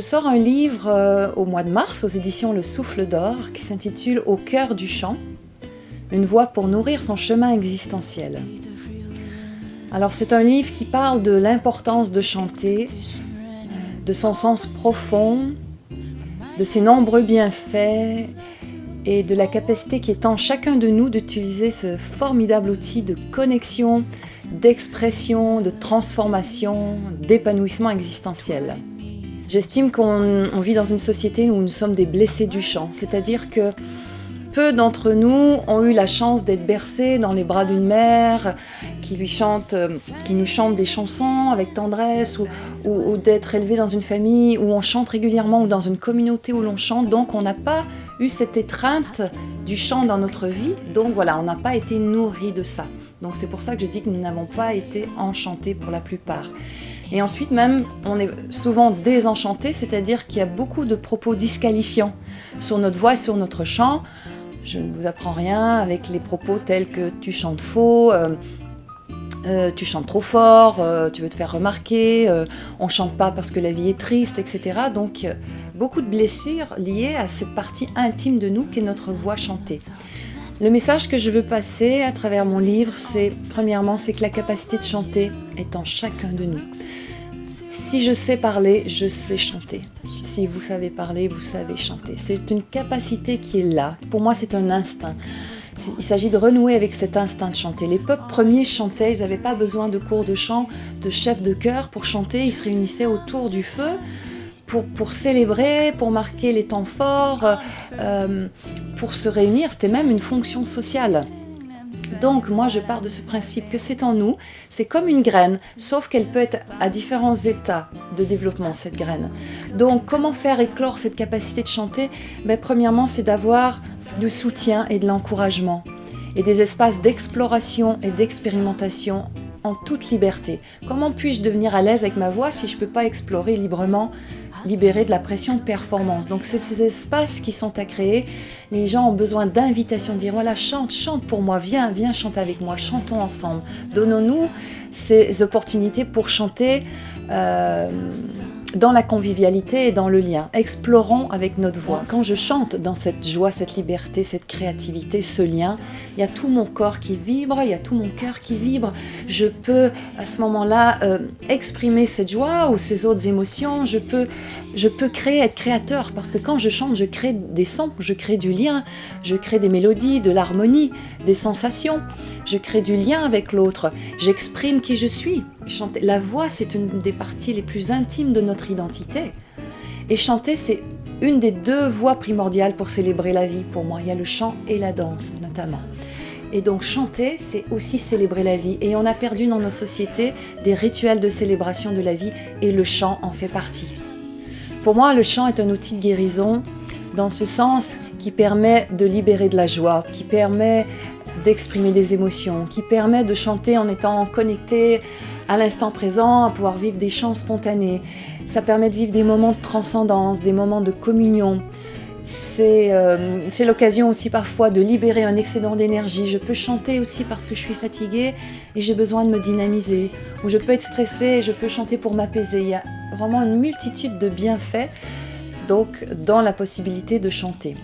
Je sors un livre au mois de mars aux éditions Le Souffle d'Or qui s'intitule « Au cœur du chant, une voie pour nourrir son chemin existentiel ». Alors c'est un livre qui parle de l'importance de chanter, de son sens profond, de ses nombreux bienfaits et de la capacité qui est en chacun de nous d'utiliser ce formidable outil de connexion, d'expression, de transformation, d'épanouissement existentiel. J'estime qu'on vit dans une société où nous sommes des blessés du chant, c'est-à-dire que peu d'entre nous ont eu la chance d'être bercés dans les bras d'une mère qui nous chante des chansons avec tendresse ou d'être élevés dans une famille où on chante régulièrement ou dans une communauté où l'on chante. Donc on n'a pas eu cette étreinte du chant dans notre vie. Donc voilà, on n'a pas été nourris de ça. Donc c'est pour ça que je dis que nous n'avons pas été enchantés pour la plupart. Et ensuite même, on est souvent désenchanté, c'est-à-dire qu'il y a beaucoup de propos disqualifiants sur notre voix et sur notre chant. Je ne vous apprends rien avec les propos tels que tu chantes faux, tu chantes trop fort, tu veux te faire remarquer, on ne chante pas parce que la vie est triste, etc. Donc beaucoup de blessures liées à cette partie intime de nous qu'est notre voix chantée. Le message que je veux passer à travers mon livre, premièrement, c'est que la capacité de chanter est en chacun de nous. Si je sais parler, je sais chanter. Si vous savez parler, vous savez chanter. C'est une capacité qui est là. Pour moi, c'est un instinct. Il s'agit de renouer avec cet instinct de chanter. Les peuples premiers chantaient, ils n'avaient pas besoin de cours de chant, de chefs de chœur pour chanter. Ils se réunissaient autour du feu pour célébrer, pour marquer les temps forts, pour se réunir. C'était même une fonction sociale. Donc moi je pars de ce principe que c'est en nous, c'est comme une graine, sauf qu'elle peut être à différents états de développement, cette graine. Donc comment faire éclore cette capacité de chanter? Premièrement, c'est d'avoir du soutien et de l'encouragement et des espaces d'exploration et d'expérimentation en toute liberté. Comment puis-je devenir à l'aise avec ma voix si je ne peux pas explorer librement, libérer de la pression de performance? Donc c'est ces espaces qui sont à créer. Les gens ont besoin d'invitation, de dire voilà, chante pour moi, viens chanter avec moi, chantons ensemble. Donnons-nous ces opportunités pour chanter dans la convivialité et dans le lien. Explorons avec notre voix. Quand je chante dans cette joie, cette liberté, cette créativité, ce lien, il y a tout mon corps qui vibre, il y a tout mon cœur qui vibre. Je peux à ce moment-là exprimer cette joie ou ces autres émotions. Je peux créer, être créateur, parce que quand je chante, je crée des sons, je crée du lien, je crée des mélodies, de l'harmonie, des sensations. Je crée du lien avec l'autre. J'exprime qui je suis. Chanter. La voix, c'est une des parties les plus intimes de notre identité. Et chanter, c'est une des deux voies primordiales pour célébrer la vie. Pour moi, il y a le chant et la danse, notamment. Et donc chanter, c'est aussi célébrer la vie. Et on a perdu dans nos sociétés des rituels de célébration de la vie, et le chant en fait partie. Pour moi, le chant est un outil de guérison, dans ce sens qui permet de libérer de la joie, qui permet d'exprimer des émotions, qui permet de chanter en étant connecté à l'instant présent, à pouvoir vivre des chants spontanés. Ça permet de vivre des moments de transcendance, des moments de communion. C'est l'occasion aussi parfois de libérer un excédent d'énergie. Je peux chanter aussi parce que je suis fatiguée et j'ai besoin de me dynamiser. Ou je peux être stressée et je peux chanter pour m'apaiser. Il y a vraiment une multitude de bienfaits donc, dans la possibilité de chanter.